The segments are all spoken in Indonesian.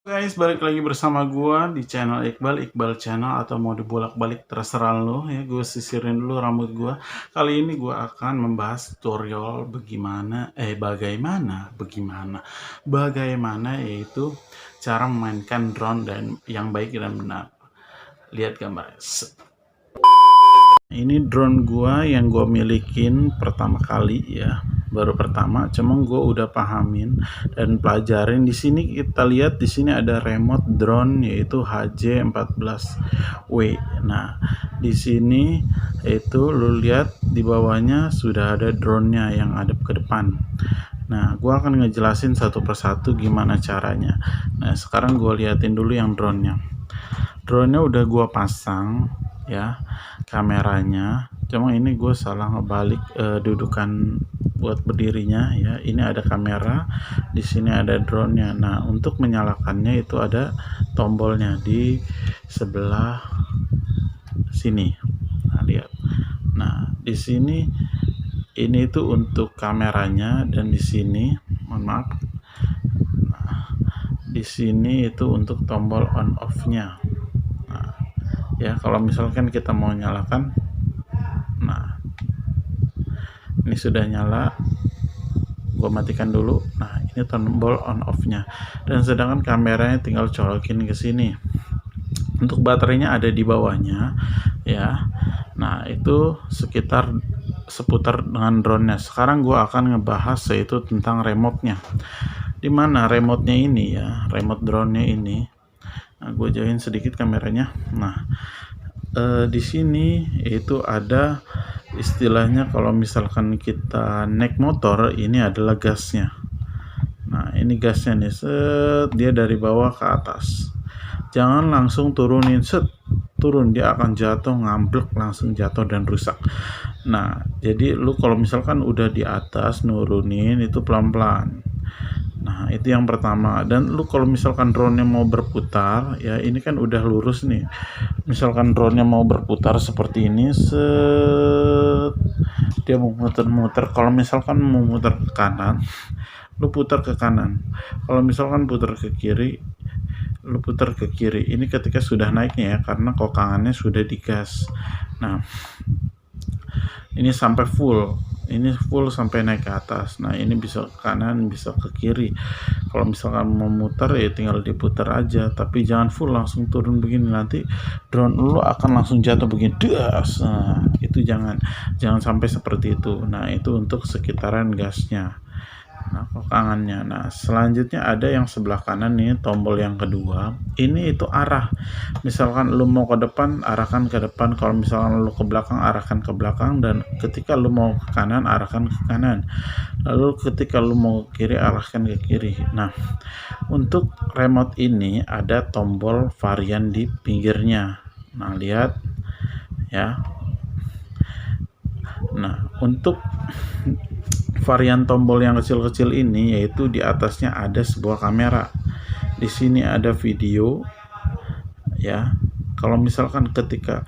Guys, balik lagi bersama gua di channel Iqbal Channel, atau mau dibolak-balik terserah lo ya. Gue sisirin dulu rambut gua. Kali ini gua akan membahas tutorial bagaimana yaitu cara memainkan drone dan yang baik dan benar. Lihat gambarnya. Ini drone gua yang gua milikin pertama kali ya, baru pertama, cuma gua udah pahamin dan pelajarin. Di sini kita lihat, di sini ada remote drone yaitu HJ14W. Nah, di sini itu lu lihat di bawahnya sudah ada drone-nya yang ada ke depan. Nah, gua akan ngejelasin satu persatu gimana caranya. Nah, sekarang gua liatin dulu yang drone-nya. Drone-nya udah gua pasang ya, kameranya, cuma ini gue salah ngebalik dudukan buat berdirinya ya. Ini ada kamera, di sini ada drone-nya. Nah, untuk menyalakannya itu ada tombolnya di sebelah sini. Nah, lihat. Nah, di sini ini itu untuk kameranya, dan di sini mohon maaf. Nah, di sini itu untuk tombol on off-nya. Ya, kalau misalkan kita mau nyalakan, nah ini sudah nyala, gua matikan dulu. Nah, ini tombol on off nya, dan sedangkan kameranya tinggal colokin ke sini. Untuk baterainya ada di bawahnya ya. Nah, itu seputar dengan drone nya. Sekarang gua akan ngebahas yaitu tentang remote-nya. Dimana remote-nya ini ya, remote drone-nya ini. Nah, gue jauhin sedikit kameranya. Nah, di sini itu ada istilahnya, kalau misalkan kita naik motor, ini adalah gasnya. Nah, ini gasnya nih, set, dia dari bawah ke atas. Jangan langsung turunin, set, turun, dia akan jatuh, ngamblek, langsung jatuh dan rusak. Nah, jadi lu kalau misalkan udah di atas, nurunin itu pelan-pelan. Nah, itu yang pertama. Dan lu kalau misalkan drone-nya mau berputar ya, ini kan udah lurus nih. Misalkan drone-nya mau berputar seperti ini, set, dia mau muter-muter. Kalau misalkan mau muter ke kanan, lu putar ke kanan. Kalau misalkan putar ke kiri, lu putar ke kiri. Ini ketika sudah naiknya ya, karena kokangannya sudah digas. Nah, ini sampai full, ini full sampai naik ke atas. Nah, ini bisa ke kanan, bisa ke kiri. Kalau misalkan mau muter ya tinggal diputar aja, tapi jangan full langsung turun begini, nanti drone lu akan langsung jatuh begini, das. Nah, itu jangan sampai seperti itu. Nah, itu untuk sekitaran gasnya. Nah, kokangannya. Nah, selanjutnya ada yang sebelah kanan nih, tombol yang kedua. Ini itu arah. Misalkan lu mau ke depan, arahkan ke depan. Kalau misalkan lu ke belakang, arahkan ke belakang. Dan ketika lu mau ke kanan, arahkan ke kanan. Lalu ketika lu mau ke kiri, arahkan ke kiri. Nah, untuk remote ini ada tombol varian di pinggirnya. Nah, lihat ya. Nah, untuk varian tombol yang kecil-kecil ini, yaitu di atasnya ada sebuah kamera. Di sini ada video ya. Kalau misalkan ketika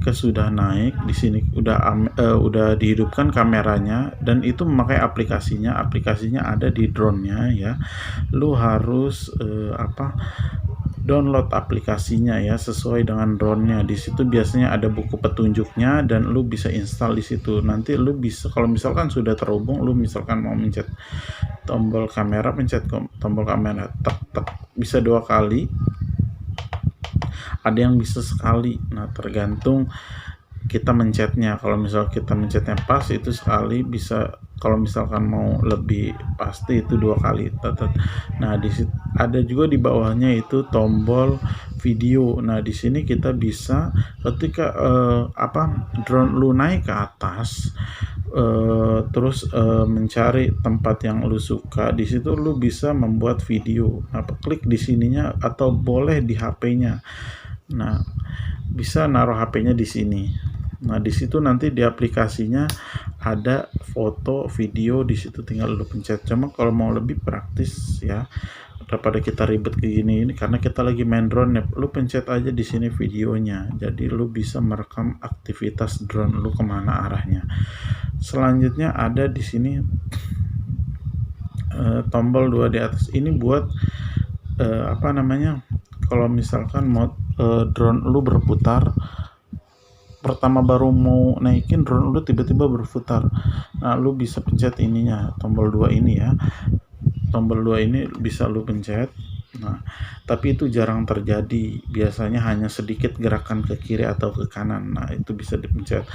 sudah naik, di sini udah dihidupkan kameranya, dan itu memakai aplikasinya ada di drone-nya ya. Lu harus download aplikasinya ya, sesuai dengan drone-nya. Di situ biasanya ada buku petunjuknya, dan lu bisa install di situ. Nanti lu bisa, kalau misalkan sudah terhubung, lu misalkan mau mencet tombol kamera, pencet tombol kamera, tek tek, bisa 2 kali, ada yang bisa sekali. Nah, tergantung kita mencetnya. Kalau misal kita mencetnya pas, itu sekali. Bisa kalau misalkan mau lebih pasti itu 2 kali. Nah, di situ ada juga di bawahnya itu tombol video. Nah, di sini kita bisa ketika drone lu naik ke atas, terus mencari tempat yang lu suka, di situ lu bisa membuat video. Nah, klik di sininya, atau boleh di HP-nya. Nah, bisa naruh HP-nya di sini. Nah, di situ nanti di aplikasinya ada foto, video, di situ tinggal lu pencet. Cuma kalau mau lebih praktis ya, daripada kita ribet kayak gini, ini karena kita lagi main drone ya, lu pencet aja di sini videonya. Jadi lu bisa merekam aktivitas drone lu kemana arahnya. Selanjutnya ada di sini tombol 2 di atas ini buat apa namanya, kalau misalkan mau drone lu berputar, pertama baru mau naikin drone lu tiba-tiba berputar, nah lu bisa pencet ininya, tombol 2 ini ya, tombol 2 ini bisa lu pencet. Nah, tapi itu jarang terjadi, biasanya hanya sedikit gerakan ke kiri atau ke kanan. Nah, itu bisa dipencet.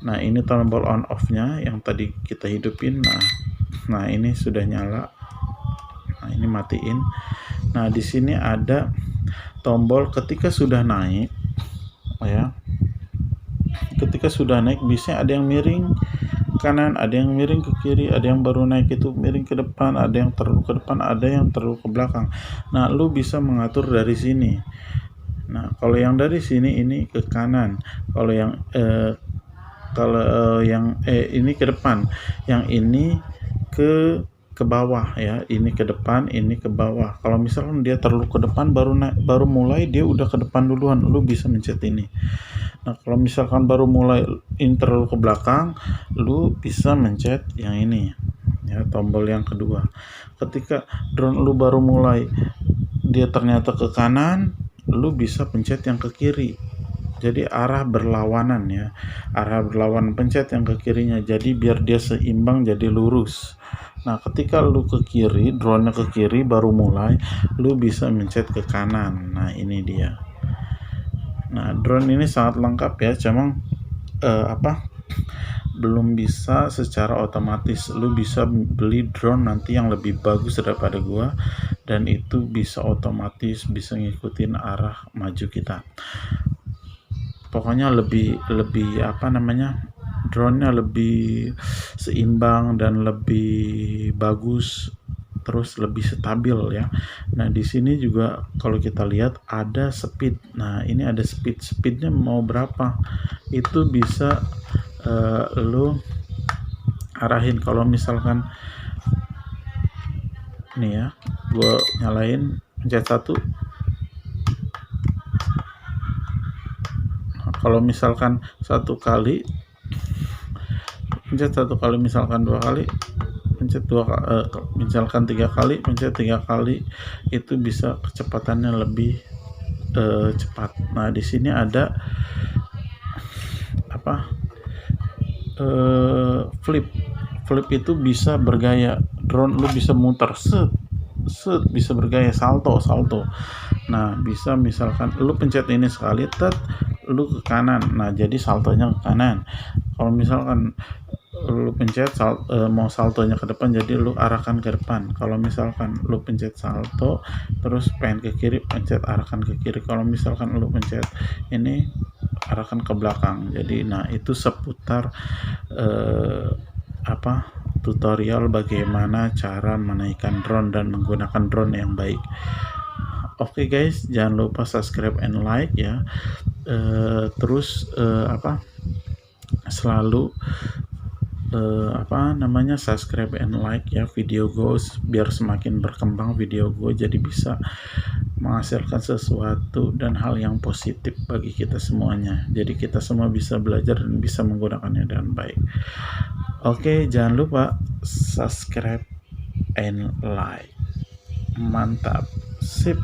Nah, ini tombol on off-nya yang tadi kita hidupin. Nah, ini sudah nyala. Nah, ini matiin. Nah, di sini ada tombol ketika sudah naik ya. Ketika sudah naik bisa ada yang miring kanan, ada yang miring ke kiri, ada yang baru naik itu miring ke depan, ada yang terlalu ke depan, ada yang terlalu ke belakang. Nah, lu bisa mengatur dari sini. Nah, kalau yang dari sini ini ke kanan, kalau yang ini ke depan, yang ini ke bawah ya, ini ke depan, ini ke bawah. Kalau misalkan dia terlalu ke depan baru mulai dia udah ke depan duluan, lu bisa mencet ini. Nah, kalau misalkan baru mulai ini terlalu ke belakang, lu bisa mencet yang ini ya, tombol yang kedua. Ketika drone lu baru mulai dia ternyata ke kanan, lu bisa pencet yang ke kiri. Jadi arah berlawanan ya, arah berlawanan, pencet yang ke kirinya, jadi biar dia seimbang, jadi lurus. Nah, ketika lu ke kiri, drone-nya ke kiri baru mulai, lu bisa mencet ke kanan. Nah, ini dia. Nah, drone ini sangat lengkap ya, cuma belum bisa secara otomatis. Lu bisa beli drone nanti yang lebih bagus daripada gua, dan itu bisa otomatis, bisa ngikutin arah maju kita. Pokoknya lebih apa namanya, drone-nya lebih seimbang dan lebih bagus, terus lebih stabil ya. Nah, di sini juga kalau kita lihat ada speed. Nah, ini ada speednya mau berapa, itu bisa lu arahin. Kalau misalkan nih ya, gue nyalain, pencet 1. Kalau misalkan 1 kali, pencet 1 kali, misalkan 2 kali, pencet 2 misalkan 3 kali, pencet 3 kali, itu bisa kecepatannya lebih cepat. Nah, di sini ada apa, flip itu bisa bergaya, drone lu bisa muter set bisa bergaya, salto. Nah, bisa misalkan lu pencet ini sekali, lu ke kanan, nah jadi saltonya ke kanan. Kalau misalkan lu pencet mau saltonya ke depan, jadi lu arahkan ke depan. Kalau misalkan lu pencet salto terus pengen ke kiri, pencet arahkan ke kiri. Kalau misalkan lu pencet ini, arahkan ke belakang. Jadi nah, itu seputar tutorial bagaimana cara menaikkan drone dan menggunakan drone yang baik. Oke guys, jangan lupa subscribe and like ya. Terus selalu subscribe and like ya video gue, biar semakin berkembang video gue, jadi bisa menghasilkan sesuatu dan hal yang positif bagi kita semuanya. Jadi kita semua bisa belajar dan bisa menggunakannya dengan baik. Oke, jangan lupa subscribe and like. Mantap, sip.